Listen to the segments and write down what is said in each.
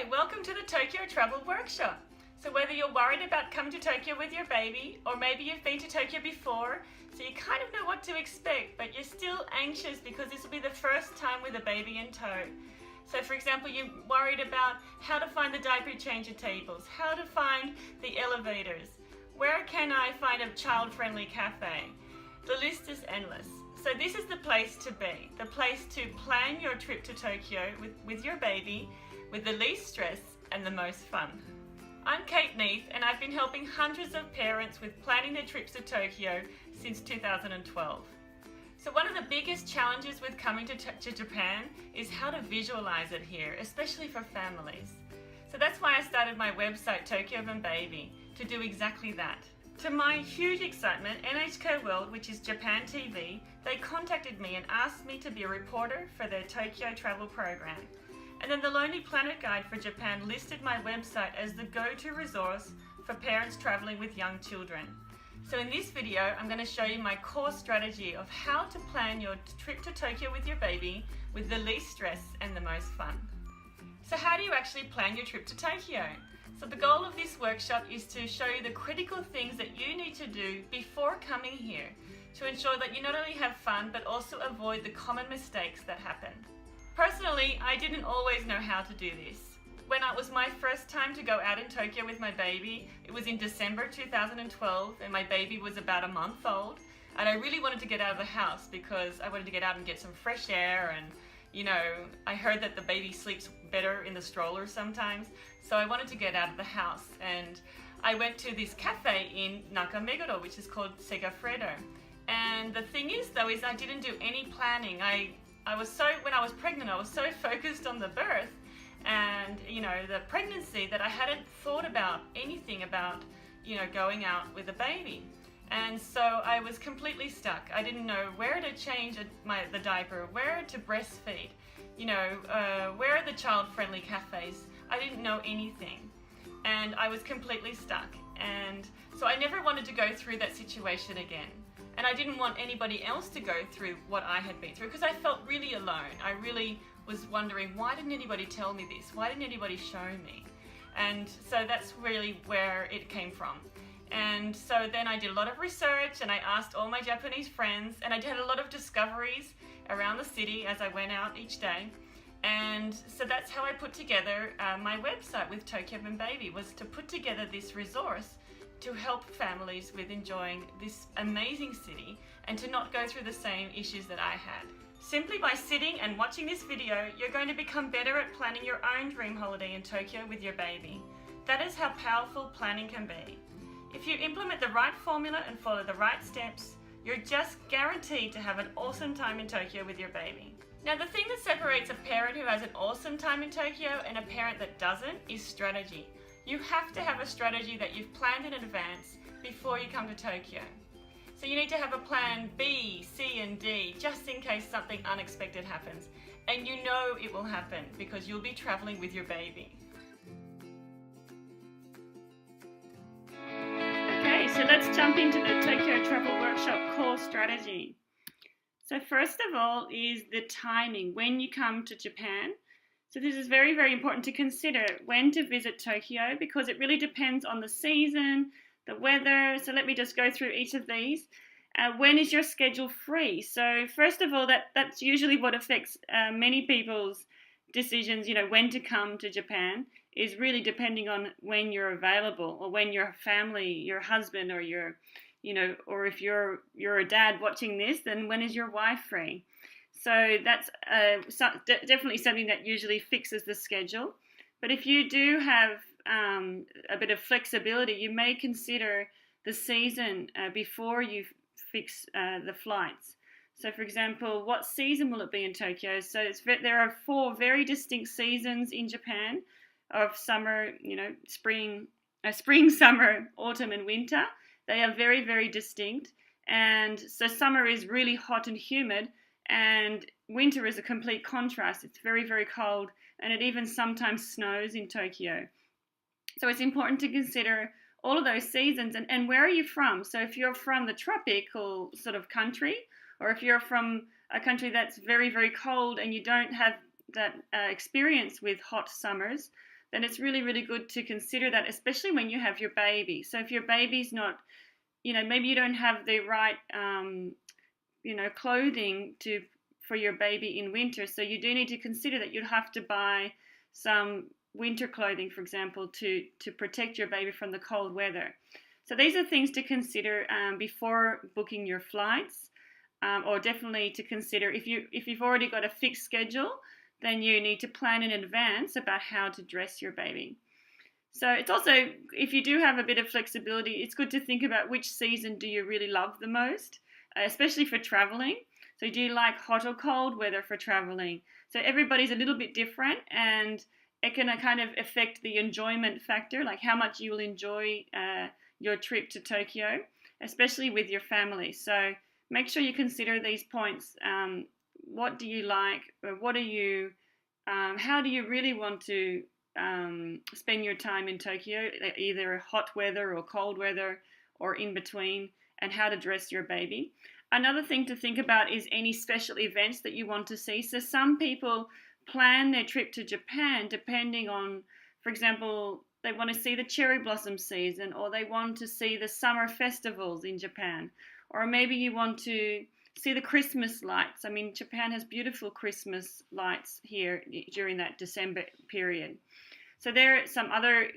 Hi, welcome to the Tokyo Travel Workshop. So whether you're worried about coming to Tokyo with your baby, or maybe you've been to Tokyo before, so you kind of know what to expect, but you're still anxious because this will be the first time with a baby in tow. So for example, you're worried about how to find the diaper changer tables, how to find the elevators, where can I find a child-friendly cafe? The list is endless. So this is the place to be, the place to plan your trip to Tokyo with your baby, with the least stress and the most fun. I'm Kate Neath, and I've been helping hundreds of parents with planning their trips to Tokyo since 2012. So one of the biggest challenges with coming to Japan is how to visualize it here, especially for families. So that's why I started my website, Tokyo and Baby, to do exactly that. To my huge excitement, NHK World, which is Japan TV, they contacted me and asked me to be a reporter for their Tokyo travel program. And then the Lonely Planet Guide for Japan listed my website as the go-to resource for parents traveling with young children. So in this video, I'm going to show you my core strategy of how to plan your trip to Tokyo with your baby with the least stress and the most fun. So how do you actually plan your trip to Tokyo? So the goal of this workshop is to show you the critical things that you need to do before coming here to ensure that you not only have fun but also avoid the common mistakes that happen. Personally, I didn't always know how to do this. When it was my first time to go out in Tokyo with my baby, it was in December 2012 and my baby was about a month old, and I really wanted to get out of the house because I wanted to get out and get some fresh air, and I heard that the baby sleeps better in the stroller sometimes, so I wanted to get out of the house, and I went to this cafe in Nakameguro, which is called Segafredo. And the thing is though, is I didn't do any planning. When I was pregnant, I was so focused on the birth and the pregnancy that I hadn't thought about anything about going out with a baby. And so I was completely stuck. I didn't know where to change the diaper, where to breastfeed, where are the child-friendly cafes. I didn't know anything, and I was completely stuck. And so I never wanted to go through that situation again. And I didn't want anybody else to go through what I had been through because I felt really alone. I really was wondering, why didn't anybody tell me this? Why didn't anybody show me? And so that's really where it came from. And so then I did a lot of research and I asked all my Japanese friends, and I did a lot of discoveries around the city as I went out each day. And so that's how I put together my website with Tokyo and Baby, was to put together this resource to help families with enjoying this amazing city and to not go through the same issues that I had. Simply by sitting and watching this video, you're going to become better at planning your own dream holiday in Tokyo with your baby. That is how powerful planning can be. If you implement the right formula and follow the right steps, you're just guaranteed to have an awesome time in Tokyo with your baby. Now, the thing that separates a parent who has an awesome time in Tokyo and a parent that doesn't is strategy. You have to have a strategy that you've planned in advance before you come to Tokyo. So you need to have a plan B, C, and D just in case something unexpected happens. And you know it will happen because you'll be traveling with your baby. Okay, so let's jump into the Tokyo Travel Workshop core strategy. So first of all is the timing, when you come to Japan. So this is very, very important to consider when to visit Tokyo because it really depends on the season, the weather. So let me just go through each of these. When is your schedule free? So first of all, that's usually what affects many people's decisions, when to come to Japan is really depending on when you're available or when your family, your husband or or if you're a dad watching this, then when is your wife free? So that's definitely something that usually fixes the schedule. But if you do have a bit of flexibility, you may consider the season before you fix the flights. So for example, what season will it be in Tokyo? So there are 4 very distinct seasons in Japan of summer, spring, summer, autumn and winter. They are very, very distinct. And so summer is really hot and humid, and winter is a complete contrast. It's very, very cold, and it even sometimes snows in Tokyo. So it's important to consider all of those seasons and where are you from? So if you're from the tropical sort of country, or if you're from a country that's very, very cold and you don't have that experience with hot summers, then it's really, really good to consider that, especially when you have your baby. So if your baby's not, maybe you don't have the right, clothing for your baby in winter. So you do need to consider that you'd have to buy some winter clothing, for example, to protect your baby from the cold weather. So these are things to consider before booking your flights, or definitely to consider if you've already got a fixed schedule, then you need to plan in advance about how to dress your baby. So it's also, if you do have a bit of flexibility, it's good to think about which season do you really love the most, especially for traveling. So do you like hot or cold weather for traveling? So everybody's a little bit different, and it can kind of affect the enjoyment factor, like how much you will enjoy your trip to Tokyo, especially with your family. So make sure you consider these points. What do you like? What are you? How do you really want to spend your time in Tokyo? Either hot weather or cold weather, or in between, and how to dress your baby. Another thing to think about is any special events that you want to see. So some people plan their trip to Japan depending on, for example, they want to see the cherry blossom season, or they want to see the summer festivals in Japan, or maybe you want to see the Christmas lights. I mean, Japan has beautiful Christmas lights here during that December period. So there are some other,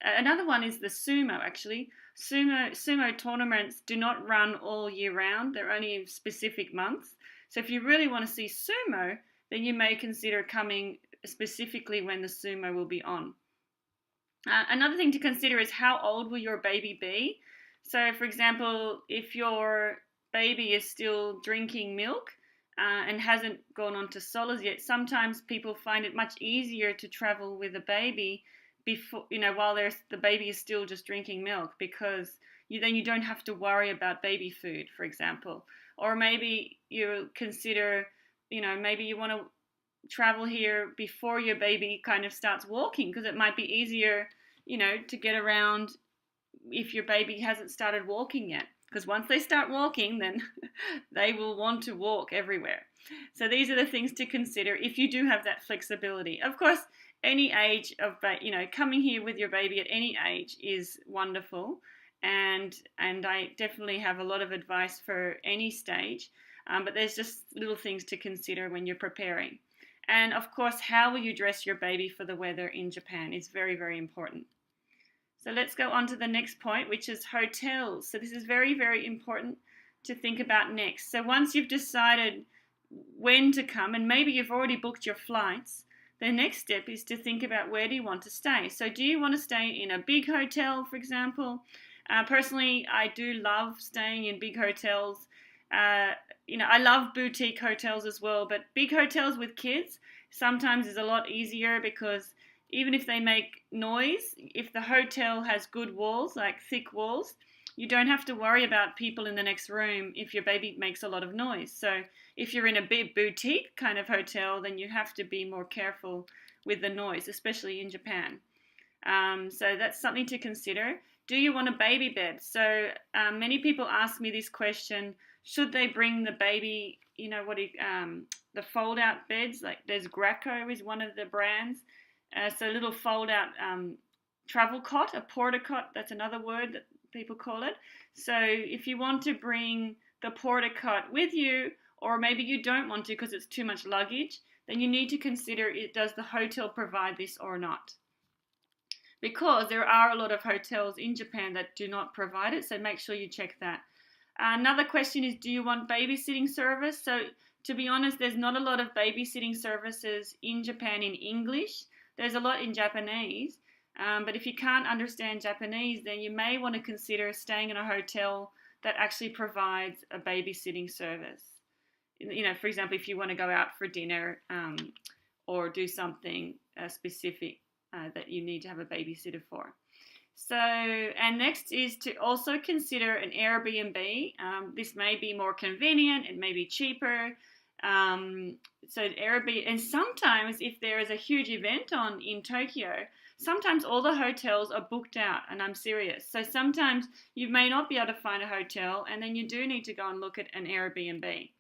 another one is the sumo, actually. Sumo tournaments do not run all year round. They're only in specific months. So if you really want to see sumo, then you may consider coming specifically when the sumo will be on. Another thing to consider is how old will your baby be? So, for example, if your baby is still drinking milk and hasn't gone on to solids yet, sometimes people find it much easier to travel with a baby before, while the baby is still just drinking milk, because then you don't have to worry about baby food, for example. Or maybe you consider, maybe you want to travel here before your baby kind of starts walking, because it might be easier, to get around if your baby hasn't started walking yet. Because once they start walking, then they will want to walk everywhere. So these are the things to consider if you do have that flexibility. Of course, any age of, coming here with your baby at any age is wonderful. And I definitely have a lot of advice for any stage. But there's just little things to consider when you're preparing. And of course, how will you dress your baby for the weather in Japan is very, very important. So let's go on to the next point, which is hotels. So this is very, very important to think about next. So once you've decided when to come, and maybe you've already booked your flights, the next step is to think about where do you want to stay. So do you want to stay in a big hotel, for example? Personally, I do love staying in big hotels. I love boutique hotels as well, but big hotels with kids sometimes is a lot easier, because even if they make noise, if the hotel has good walls, like thick walls, you don't have to worry about people in the next room if your baby makes a lot of noise. So if you're in a big boutique kind of hotel, then you have to be more careful with the noise, especially in Japan. So that's something to consider. Do you want a baby bed? So many people ask me this question: should they bring the baby? The fold-out beds, like there's Graco is one of the brands. So a little fold-out travel cot, a porta cot, that's another word that people call it. So if you want to bring the porta cot with you, or maybe you don't want to because it's too much luggage, then you need to consider, does the hotel provide this or not? Because there are a lot of hotels in Japan that do not provide it, so make sure you check that. Another question is, do you want babysitting service? So to be honest, there's not a lot of babysitting services in Japan in English. There's a lot in Japanese, but if you can't understand Japanese, then you may want to consider staying in a hotel that actually provides a babysitting service. For example, if you want to go out for dinner or do something specific that you need to have a babysitter for. So, and next is to also consider an Airbnb. This may be more convenient, it may be cheaper. So Airbnb, and sometimes if there is a huge event on in Tokyo, sometimes all the hotels are booked out, and I'm serious. So sometimes you may not be able to find a hotel, and then you do need to go and look at an Airbnb.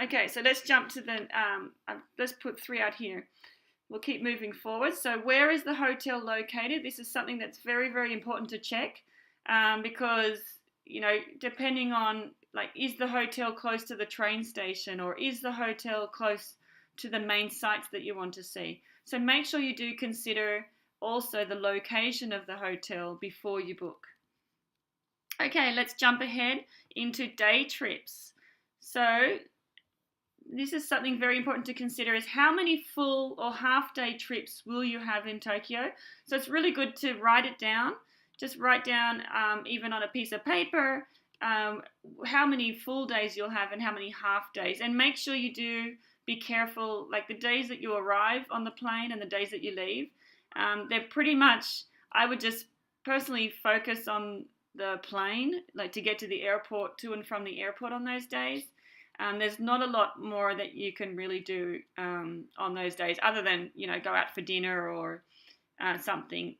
Okay, so let's jump to let's put 3 out here. we'll keep moving forward. So where is the hotel located? This is something that's very, very important to check because, depending on, like, is the hotel close to the train station, or is the hotel close to the main sites that you want to see? So make sure you do consider also the location of the hotel before you book. Okay, let's jump ahead into day trips. So this is something very important to consider, is how many full or half day trips will you have in Tokyo? So it's really good to write it down. Just write down, even on a piece of paper, how many full days you'll have and how many half days. And make sure you do be careful, like the days that you arrive on the plane and the days that you leave. They're pretty much, I would just personally focus on the plane, like to get to the airport, to and from the airport on those days. There's not a lot more that you can really do on those days, other than, go out for dinner or something,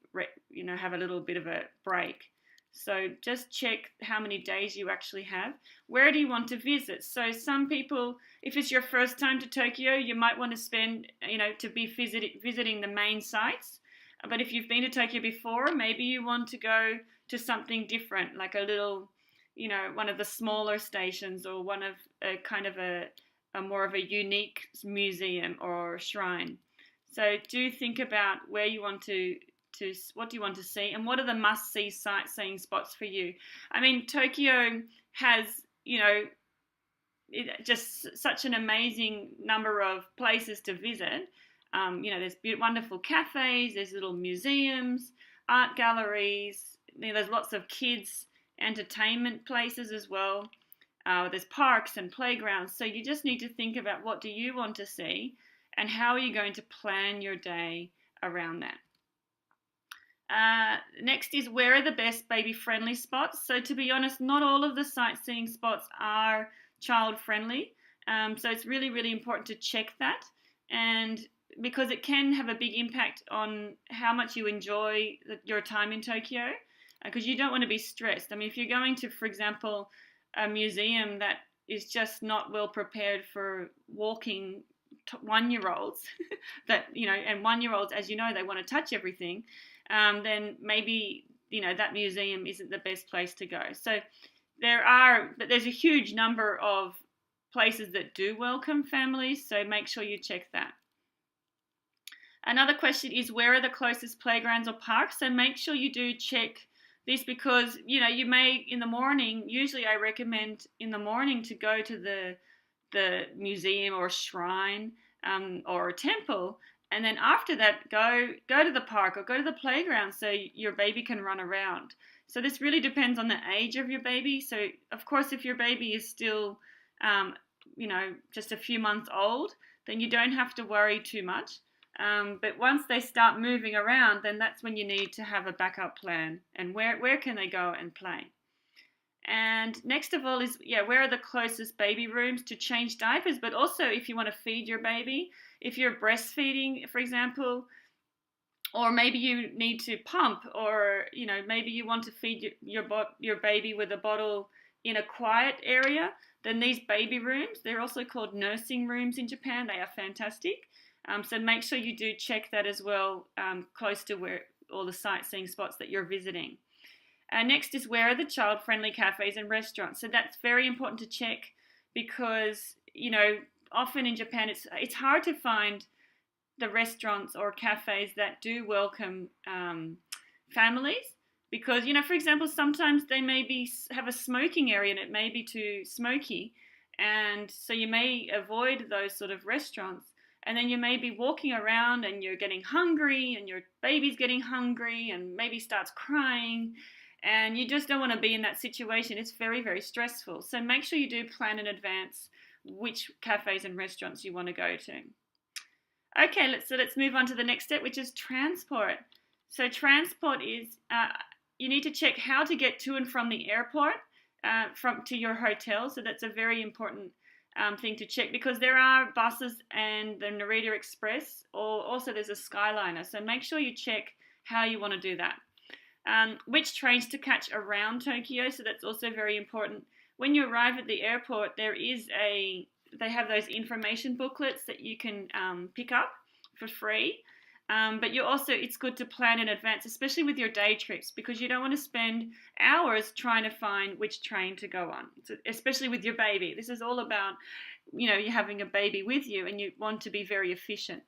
have a little bit of a break. So just check how many days you actually have. Where do you want to visit? So some people, if it's your first time to Tokyo, you might want to spend, to be visiting the main sites. But if you've been to Tokyo before, maybe you want to go to something different, like a little, one of the smaller stations, or one of a kind of a more of a unique museum or shrine. So do think about where you want to what do you want to see, and what are the must-see sightseeing spots for you. I mean, Tokyo has, just such an amazing number of places to visit. There's wonderful cafes, there's little museums, art galleries, there's lots of kids entertainment places as well. There's parks and playgrounds. So you just need to think about, what do you want to see, and how are you going to plan your day around that. Next is, where are the best baby-friendly spots? So to be honest, not all of the sightseeing spots are child-friendly. So it's really, really important to check that, and because it can have a big impact on how much you enjoy your time in Tokyo, because you don't want to be stressed. I mean, if you're going to, for example, a museum that is just not well prepared for walking one-year-olds, that, and one-year-olds, as you know, they want to touch everything, then maybe, that museum isn't the best place to go. So there's a huge number of places that do welcome families, so make sure you check that. Another question is, where are the closest playgrounds or parks? So make sure you do check this, because, you may in the morning, usually I recommend in the morning to go to the museum or shrine or a temple, and then after that go to the park or go to the playground so your baby can run around. So this really depends on the age of your baby. So of course, if your baby is still just a few months old, then you don't have to worry too much. But once they start moving around, then that's when you need to have a backup plan, and where can they go and play. And next of all is, where are the closest baby rooms to change diapers, but also if you want to feed your baby, if you're breastfeeding, for example, or maybe you need to pump, or, maybe you want to feed your baby with a bottle in a quiet area, then these baby rooms, they're also called nursing rooms in Japan. They are fantastic. So make sure you do check that as well, close to where all the sightseeing spots that you're visiting. Next is, where are the child-friendly cafes and restaurants? So that's very important to check, because, often in Japan it's hard to find the restaurants or cafes that do welcome families, because, for example, sometimes they may have a smoking area and it may be too smoky, and so you may avoid those sort of restaurants. And then you may be walking around and you're getting hungry, and your baby's getting hungry and maybe starts crying, and you just don't want to be in that situation. It's very, very stressful. So make sure you do plan in advance which cafes and restaurants you want to go to. Okay, let's move on to the next step, which is transport. So transport is, you need to check how to get to and from the airport to your hotel. So that's a very important thing to check, because there are buses and the Narita Express, or also there's a Skyliner. So make sure you check how you want to do that. Which trains to catch around Tokyo, so that's also very important. When you arrive at the airport, they have those information booklets that you can pick up for free. But it's good to plan in advance, especially with your day trips, because you don't want to spend hours trying to find which train to go on, especially with your baby. This is all about, you having a baby with you, and you want to be very efficient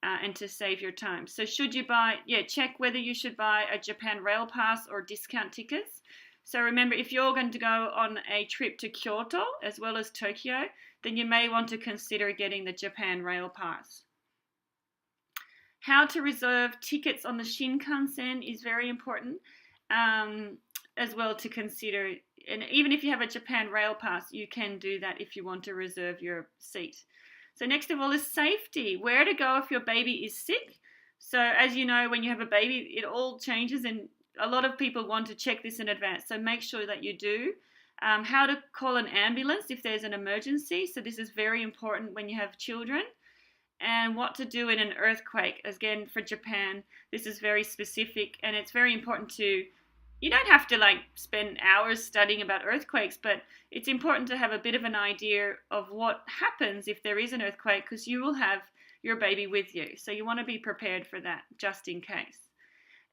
and to save your time. So check whether you should buy a Japan Rail Pass or discount tickets. So remember, if you're going to go on a trip to Kyoto as well as Tokyo, then you may want to consider getting the Japan Rail Pass. How to reserve tickets on the Shinkansen is very important as well to consider. And even if you have a Japan Rail Pass, you can do that if you want to reserve your seat. So next of all is safety. Where to go if your baby is sick. So as you know, when you have a baby, it all changes, and a lot of people want to check this in advance. So make sure that you do. How to call an ambulance if there's an emergency. So this is very important when you have children. And what to do in an earthquake. Again, for Japan, this is very specific, and it's very important you don't have to spend hours studying about earthquakes, but it's important to have a bit of an idea of what happens if there is an earthquake, because you will have your baby with you. So you want to be prepared for that, just in case.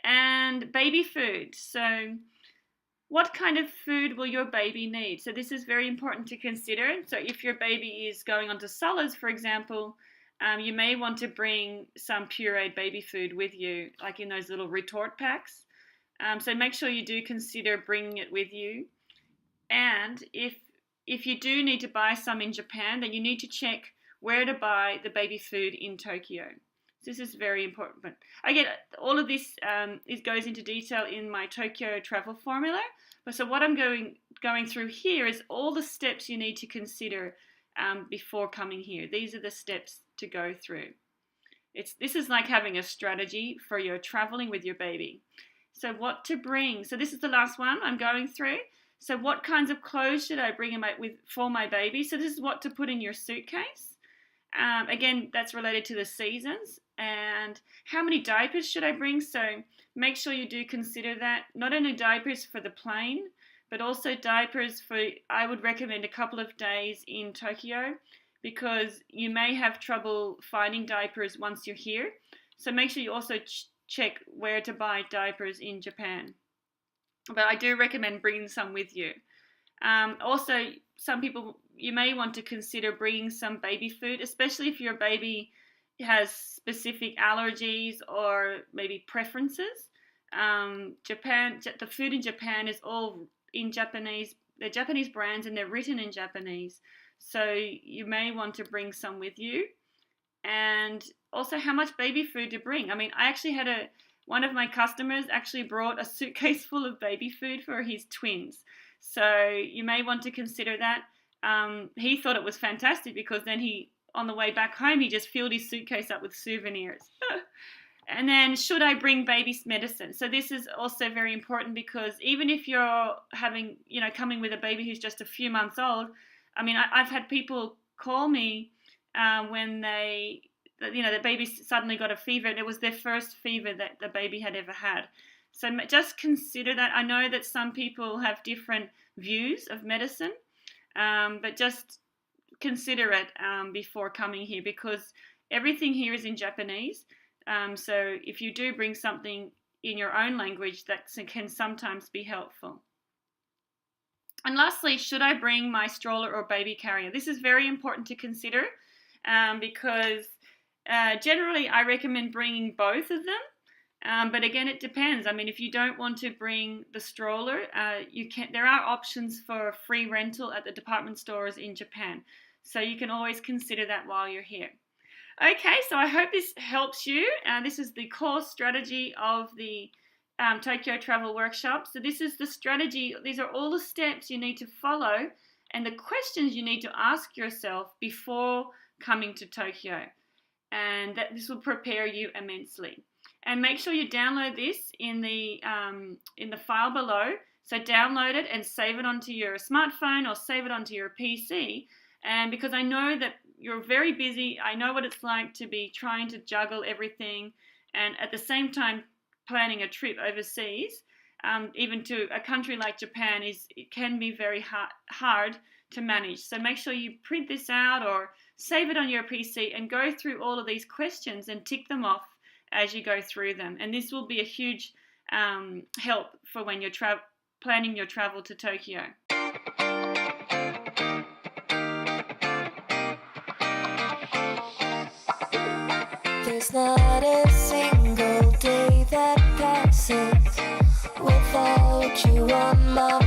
And baby food. So what kind of food will your baby need? So this is very important to consider. So if your baby is going on to solids, for example, you may want to bring some pureed baby food with you, like in those little retort packs. So make sure you do consider bringing it with you. And if you do need to buy some in Japan, then you need to check where to buy the baby food in Tokyo. So this is very important. But again, all of this goes into detail in my Tokyo travel formula. But so what I'm going through here is all the steps you need to consider before coming here. These are the steps to go through. This is like having a strategy for your traveling with your baby. So what to bring. So this is the last one I'm going through. So what kinds of clothes should I bring for my baby? So this is what to put in your suitcase. Again, that's related to the seasons. And how many diapers should I bring? So make sure you do consider that. Not only diapers for the plane, but also diapers I would recommend a couple of days in Tokyo, because you may have trouble finding diapers once you're here. So make sure you also check where to buy diapers in Japan. But I do recommend bringing some with you. Also, some people, you may want to consider bringing some baby food, especially if your baby has specific allergies or maybe preferences. The food in Japan is all in Japanese. They're Japanese brands and they're written in Japanese. So you may want to bring some with you. And also how much baby food to bring. I mean, I actually had one of my customers actually brought a suitcase full of baby food for his twins. So you may want to consider that. He thought it was fantastic, because then on the way back home, he just filled his suitcase up with souvenirs. And then, should I bring baby's medicine? So this is also very important, because even if you're coming with a baby who's just a few months old, I mean, I've had people call me when the baby suddenly got a fever, and it was their first fever that the baby had ever had. So just consider that. I know that some people have different views of medicine, but just consider it before coming here, because everything here is in Japanese. So if you do bring something in your own language, that can sometimes be helpful. And lastly, should I bring my stroller or baby carrier? This is very important to consider, because generally I recommend bringing both of them. But again, it depends. I mean, if you don't want to bring the stroller, there are options for free rental at the department stores in Japan. So you can always consider that while you're here. Okay, so I hope this helps you. This is the core strategy of the Tokyo Travel Workshop. So this is the strategy. These are all the steps you need to follow and the questions you need to ask yourself before coming to Tokyo. And this will prepare you immensely. And make sure you download this in the file below. So download it and save it onto your smartphone or save it onto your PC. And because I know that you're very busy, I know what it's like to be trying to juggle everything and at the same time planning a trip overseas, even to a country like Japan, it can be very hard to manage. So make sure you print this out or save it on your PC and go through all of these questions and tick them off as you go through them. And this will be a huge help for when you're planning your travel to Tokyo. There's not a single day that passes without you on my